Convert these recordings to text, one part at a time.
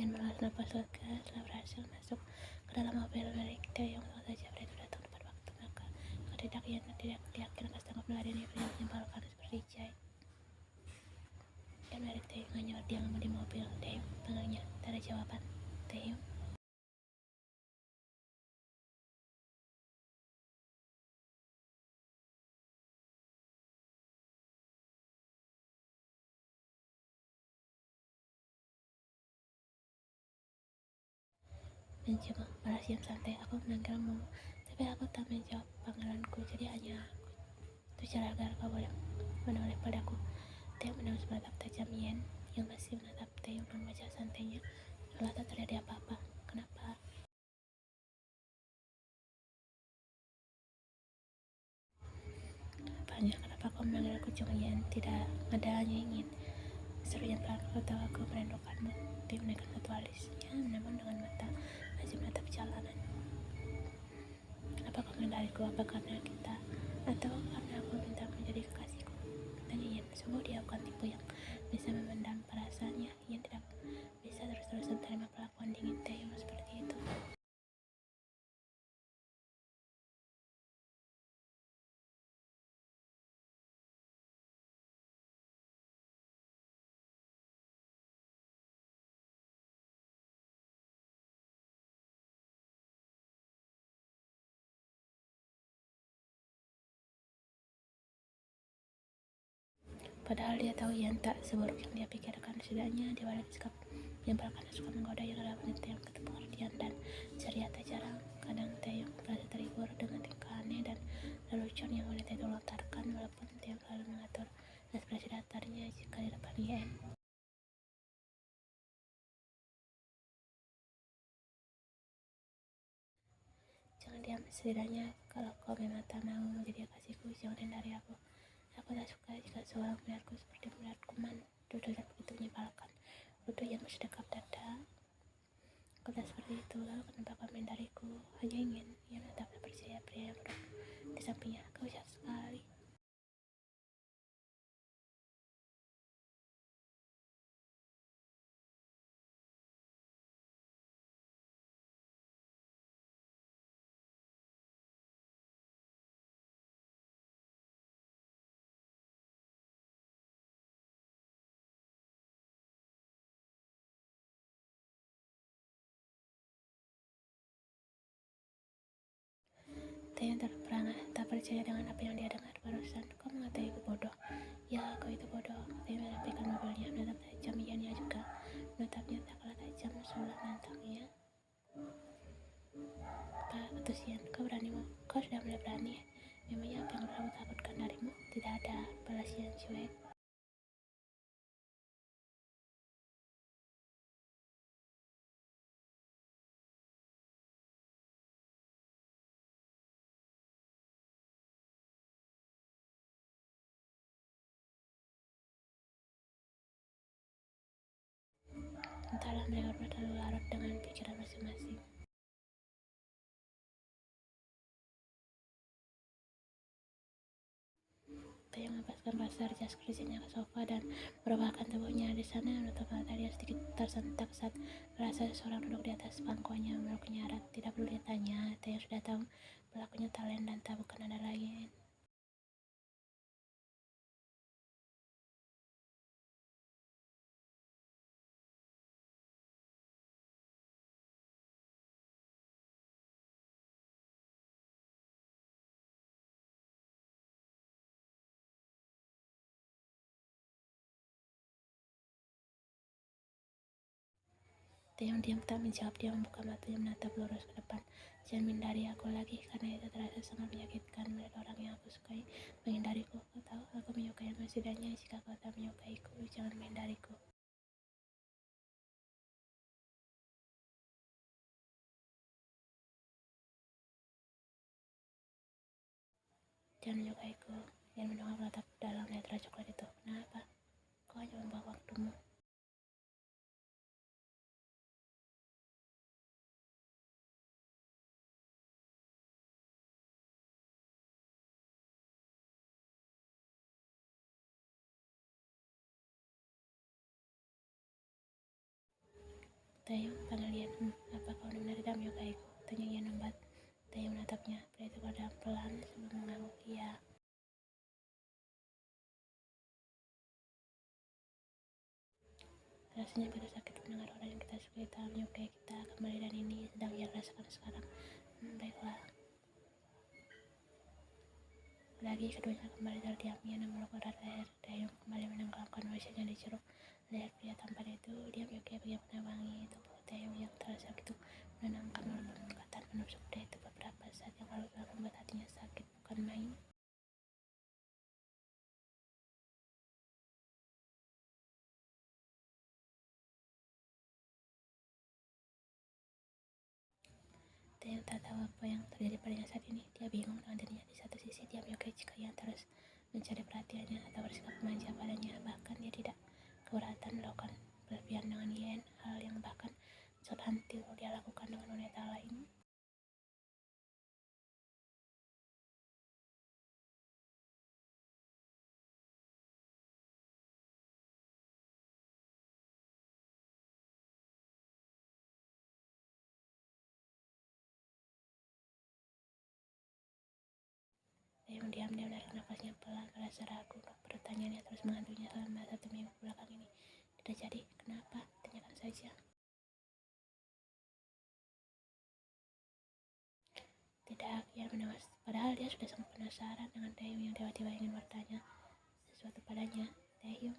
Dengan menghela nafas lega setelah berhasil masuk ke dalam mobil milik Taeyong, langsung saja Fred datang tepat waktu. Maka tidak yakin akan sanggup meladeni pria menyebalkan seperti Jai. Dan milik Taeyong hanya diam di mobil. Taeyong panggilnya, tak ada jawaban. Taeyong. Mencoba balas yang santai, aku memanggilmu, tapi aku tak menjawab panggilanku, jadi hanya itu cara agar kau boleh menoleh padaku. Taeyong menang sebatang tajam Yen yang masih menatap Taeyong dengan wajah santainya, seolah tak terjadi apa-apa. Kenapa? Kenapa kau memanggilku Jong Yen? Tidak ada, hanya ingin. Serunya pelan, kau tahu aku merindukanmu. Dia menaikkan satu alisnya, namun dengan mata masih menatap jalanan. Kenapa kau mengendaliku? Apa karena kita? Atau karena aku minta menjadi kekasihku? Tanya Yen. Sungguh dia bukan tipe yang bisa memendam perasaannya. Yen tidak bisa terus-terusan menerima perlakuan dingin Taeyong seperti itu. Padahal dia tahu Yen tak seburuk yang dia pikirkan. Setidaknya di balik sikap menyebalkan suka menggoda yang adalah wanita yang penuh pengertian dan ceria. Tak jarang kadang Taeyong merasa terhibur dengan tingkah aneh dan lelucon yang wanita itu lontarkan, walaupun Taeyong selalu mengatur ekspresi datarnya jika di depan Yen. Jangan diam, setidaknya kalau kau memang tak mau menjadi kasihku, jangan hindari aku. Aku tak suka jika seorang melihatku seperti melihat kuman. Duduk dan begitu menyebalkan. Duduk yang masih dekat dada. Aku tak seperti itu. Lalu kenapa kau menghindariku? Hanya ingin. Ia menatap tak percaya pria yang duduk di sampingnya. Kau jahat sekali. Taeyong terperangah, tak percaya dengan apa yang dia dengar barusan. Kau mengatakan bodoh. Ya, kau itu bodoh. Taeyong menapikan mobilnya, menatap tajam Iannya juga. Menatapnya tak kalah tajam sebelah menantangnya. Pak, ketus Ian, kau sudah mulai berani. Memangnya apa yang aku takutkan darimu? Tidak ada, balas Ian cuek. Entahlah, mereka berdua terlalu larut dengan pikiran masing-masing. Taeyong melepaskan pasar jas kerjanya ke sofa dan merebahkan tubuhnya di sana, menutup mata dia sedikit tersentak saat merasa seseorang duduk di atas pangkuannya memeluknya erat. Tidak perlu ditanya, Taeyong sudah tahu pelakunya Talen dan tak bukan ada lain. Taeyong diam tak menjawab. Dia membuka matanya menatap lurus ke depan. Jangan menghindari aku lagi, karena itu terasa sangat menyakitkan melihat orang yang aku sukai menghindariku. Kau tahu, aku menyukaimu. Setidaknya jika kau tak menyukaiku, jangan menghindariku. Jangan menyukaiku. Jangan mendengar menatap dalam netra coklat itu. Kenapa? Kau hanya membuang waktumu. Taeyong panggil Ian. Apa kau benar tidak menyukaiku? Tanya Ian lambat. Taeyong menatapnya. Pria itu berdiam pelan sebelum mengangguk. Iya. Rasanya begitu sakit mendengar orang yang kita sukai tak menyukai kita kembali, dan ini sedang ia rasakan sekarang. Baiklah. Lagi keduanya kembali terdiam. Ia memeluk erat leher Taeyong, kembali menenggelamkan wajahnya di ceruk leher pria tampan itu. Dia menyukai bagaimana wangi tubuh Taeyong yang terasa begitu menenangkan, walaupun perkataan menusuk dia itu beberapa saat yang lalu telah membuat hatinya sakit bukan main. Taeyong tak tahu apa yang terjadi padanya saat ini. Dia bingung dengan dirinya. Di satu sisi dia menyukai jika ia terus mencari perhatiannya atau bersikap manja padanya. Bahkan dia tidak keberatan melakukan berlebihan dengan Yen, hal yang bahkan subhantil dia lakukan dengan wanita lain. Taeyong diam-diam menarik nafasnya pelan, merasa ragu. Pertanyaannya terus menghantui selama 1 minggu belakang ini. Tidak jadi. Kenapa? Tanyakan saja. Tidak, ia menolak. Padahal dia sudah sangat penasaran dengan Taeyong yang tiba-tiba ingin bertanya sesuatu padanya. Taeyong,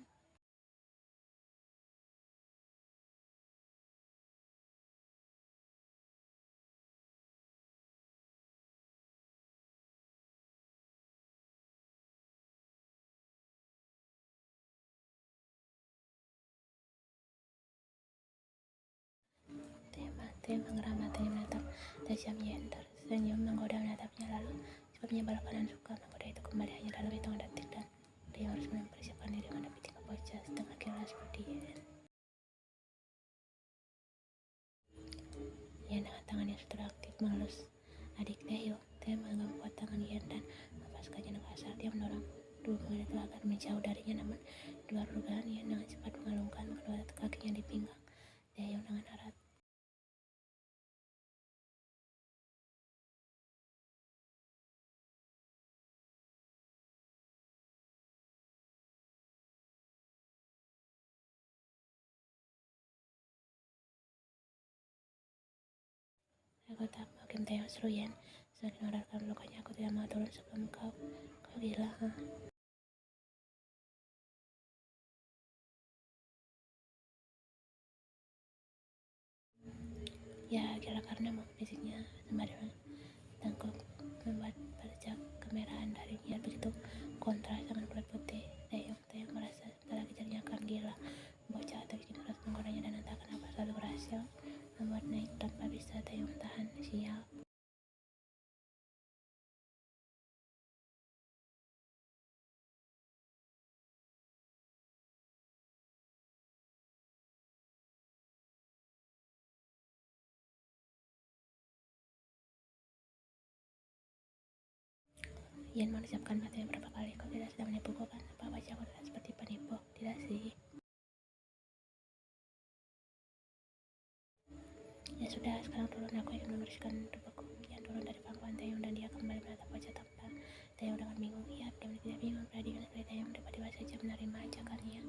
Taeyong mengeram matanya menatap tajam Yen, tersenyum menggoda menatapnya, lalu cepat menyebalkan dan suka menggoda itu kembali hanya dalam hitungan detik, dan Taeyong harus mempersiapkan diri menghadapi 3 bocah setengah gila seperti Yen. Yen dengan tangan yang sudah aktif mengelus adik Taeyong. Taeyong menganggap kuat tangan Yen dan melepaskannya dengan kasar. Dia mendorong dua itu agar menjauh darinya, namun di luar dugaan Yen dengan cepat mengalungkan kedua kakinya di pinggang Taeyong dengan erat. Aku tak mau Kim Taeyong, seru Yen. Semakin meredakan lukanya. Aku tidak mau turun sebelum kau gila. Ya gila karenamu, fisiknya sembari tengkuk membuat bercak kemerahan dari Yen begitu kontras dengan kulit putih Taeyong merasa sebentar lagi jadinya akan gila. Bocah itu bikin terus menggodanya, dan entah kenapa selalu berhasil membuat naik tanpa bisa Taeyong tahan. Sial. Yen mengucapkan matanya berapa kali. Kau tidak sedang menipuku kan? Apa wajahku tidak seperti penipu? Tidak sih. Ya sudah, sekarang turun. Aku ingin membersihkan tubuhku. Yen turun dari pangkuan Taeyong dan dia kembali menatap wajah tampan Taeyong dengan bingung. Iya, bagaimana tidak bingung? Perhatikan sekali Taeyong tiba-tiba saja menerima ajakannya.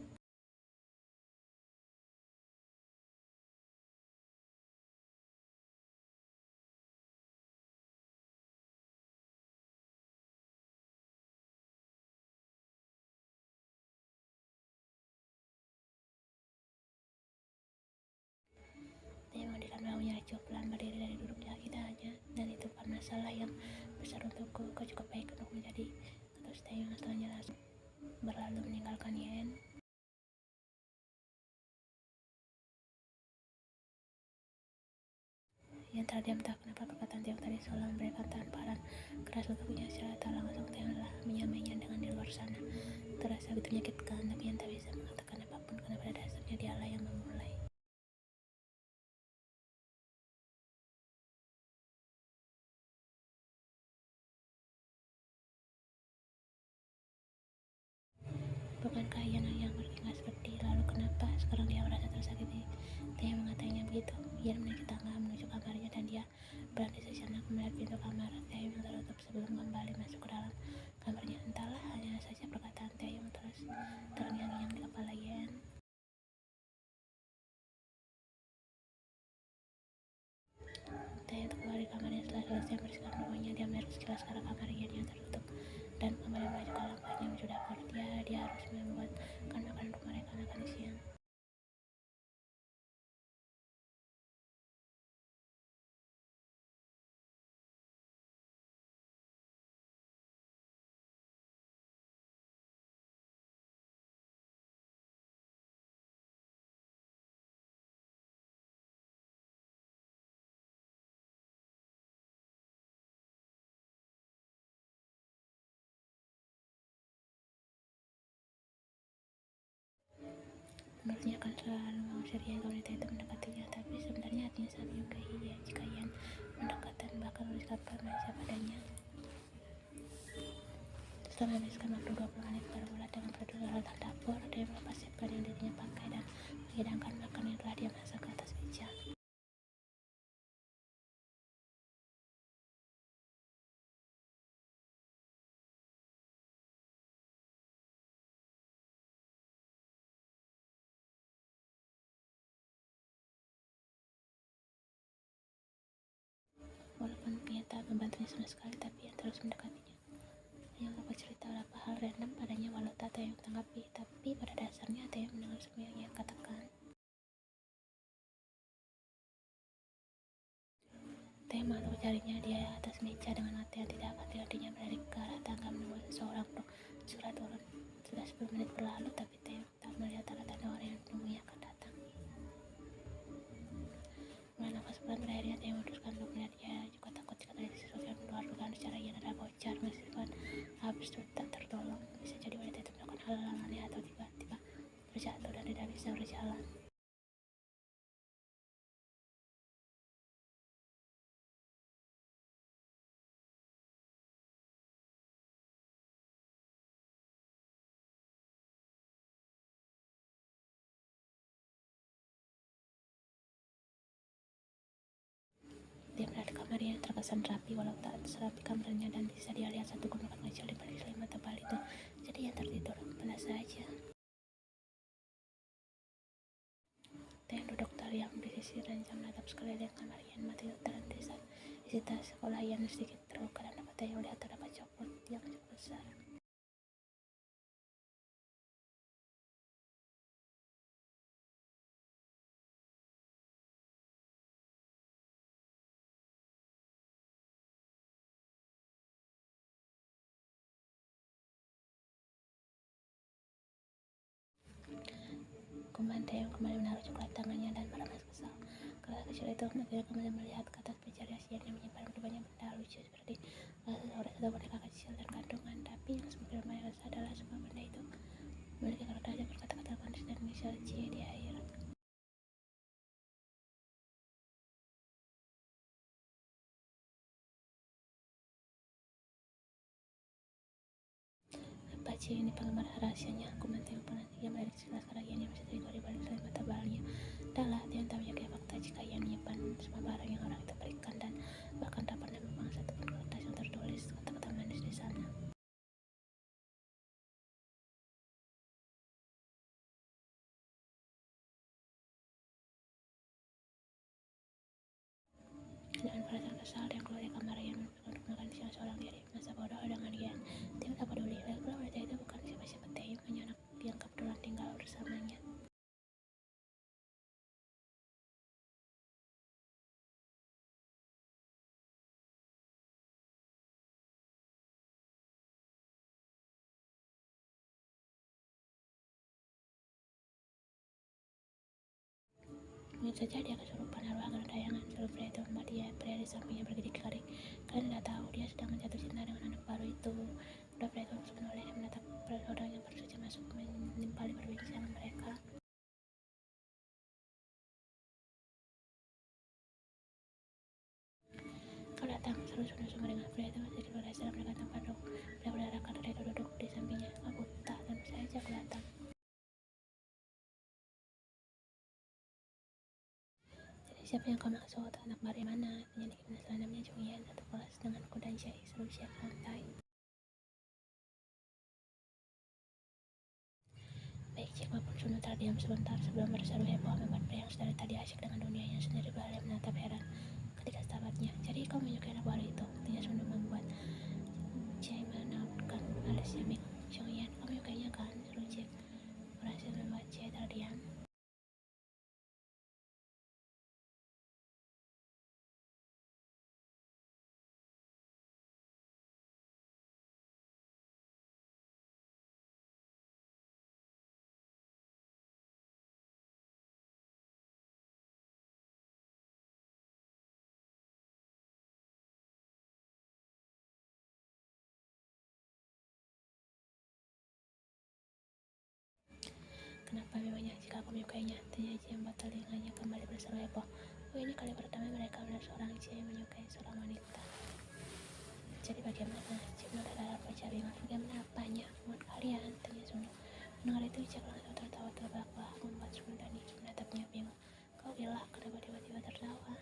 Taeyong menghentikan bahunya ricuh pelan berdiri dari duduknya. Kita hanya, dan itu bukan masalah yang besar untukku. Kau cukup baik untuk menjadi ketus Taeyong. Setelahnya langsung berlalu meninggalkan Yen. Yen terdiam, tak kenapa perkataan Taeyong tadi seolah memberikan tamparan keras untuknya. Secara tak langsung Taeyong telah menyamainya dengan di luar sana. Terasa begitu menyakitkan, tapi Yen tak bisa mengatakan apapun karena pada dasarnya dialah yang memulai. Bukankah Yen yang berkeringat seperti lalu? Kenapa kenapa sekarang dia merasa tersakiti. Teh mengatakannya begitu. Ia menaiki tangga menuju kamarnya dan dia berhenti sejenak melihat pintu kamar Taeyong yang tertutup sebelum kembali masuk ke dalam kamarnya. Entahlah, hanya saja perkataan Taeyong terus terngiang-ngiang di kepala Yen. Taeyong kembali ke kamarnya setelah selesai membersihkan rumahnya. Dia melihat sekilas ke arah kamar Yen yang tertutup dan kembali melanjutkan langkahnya menuju dapur. Dia harus membuatkan makanan untuk mereka makan siang. Menurutnya akan selalu mengusir Yen kalau wanita itu mendekatinya, tapi sebenarnya hatinya sangat menyukai Yen jika Yen mendekat dan bahkan bersikap remaja padanya. Setelah menghabiskan waktu 20 menit berbulan dengan peralatan dapur, dia melepas sipkan yang dirinya pakai dan menghidangkan makanan yang telah dia masak ke atas meja. Walaupun ia tak membantunya sama sekali, tapi ia terus mendekatinya. Yang lupa cerita beberapa hal random padanya walau tak ada yang tanggapi, tapi pada dasarnya ada yang mendengar semua yang ia katakan. Teh malu carinya dia atas meja dengan hati yang tidak akan digantinya balik ke arah tangga menunggu seseorang untuk segera turun. Sudah 10 menit berlalu, tapi Teh tak melihat tanda-tanda orang yang menunggunya akan datang. Mulai nafas pelan berakhirnya Teh memutuskan untuk melihat. Dia juga takut jika terjadi sesuatu yang luar dugaan secara Yen adalah bocor meskipun absurd tak tertolong. Bisa jadi wanita itu melakukan hal aneh atau tiba-tiba terjatuh dan tidak bisa berjalan. Dia melihat kamarnya yang terkesan rapi walau tak serapi kamarnya, dan bisa dia lihat satu gunungan kecil di balik selimut tebal itu. Jadi ia tertidur, belas saja. Teh duduk teriak di sisi ranjang menatap sekeliling kamar Yen. Mati terhenti saat isi tas sekolah Yen sedikit terbuka dan dapat Teh melihat terdapat coklat yang cukup besar. Kemudian Teh kembali menaruh coklat tangannya dan meremeh kesal. Kelas kecil itu akhirnya kembali melihat ke atas meja rias Yen yang menyimpan banyak benda lucu seperti seseorang atau boneka kecil dan gantungan. Tapi yang semakin mereka resah adalah semua benda itu memiliki karakter yang berkata-kata manis dan inisial C di akhir. Apa C ini penggemar rahasianya? Aku mentengok penanti. Ia melirik sekilas karena Yen yang masih terikut di balik selimut tebalnya. Adalah Tian tak menjaga fakta jika Yen menyimpan semua barang yang orang itu berikan dan bahkan tak pernah membuang satupun kertas yang tertulis kata-kata manis di sana. Dengan perasaan kesal dia keluar dari kamar Yen untuk makan siang seorang diri. Masa bodoh dengan Yen. Tim tak peduli. Lagipula wanita itu bukan siapa-siapa Taeyong, hanya anak yang kebetulan tinggal bersamanya. Mungkin saja dia kesurupan arwah akan tayangan. Sebelum pria itu membuat dia pria di sampingnya bergidik garing. Kalian tidak tahu dia sedang menjatuh cinta dengan anak baru itu. Udah pria itu terus menoleh dan menatap orang yang baru saja masuk menimpali perbincangan mereka. Kau datang, seru sumber dengan pria itu masih di luar sana mereka tanpa dok. Pria berdarah karena dia duduk di sampingnya. Aku tak, tentu saja aku datang. Siapa yang kau maksud? Anak baru yang mana? Tanya Niki penasaran. Namanya Jong Yan, satu kelas denganku dan Jae. Seru siap santai. Baik Jack maupun Sunu terdiam sebentar sebelum berseru heboh membuat pria yang sedari tadi asyik dengan dunianya sendiri beralih menatap heran ketika sahabatnya. Jadi kau menyukai anak baru itu? Tanya Sunu membuat Jae menautkan alisnya bingung. Jong Yan, kau menyukainya kan? Seru Jack. Berhasil membuat Jae terdiam. Kenapa memangnya jika aku menyukainya? Tanya Jae membuat telinganya kembali berseru heboh. Oh ini kali pertama mereka melihat seorang Jae menyukai seorang wanita. Jadi bagaimana? Jae menolak wajah bingung. Bagaimana apanya? Menurut kalian? Tanya Sunu. Mendengar itu Jack langsung tertawa terbahak-bahak membuat Sunu dan Niki menatapnya bingung. Kau gila, kenapa tiba-tiba tertawa?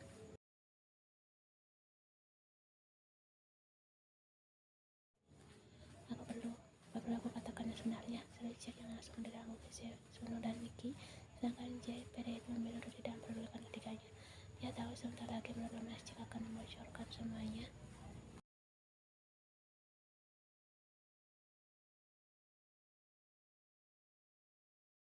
Apa perlu aku katakan yang sebenarnya? Seru Jack yang langsung mendengarkan ke Sunu dan Niki. Sedangkan Jae pada itu memilih diri dan memperdulikan ketiganya. Dia tahu sebentar lagi menurut Mas Jack akan membocorkan semuanya.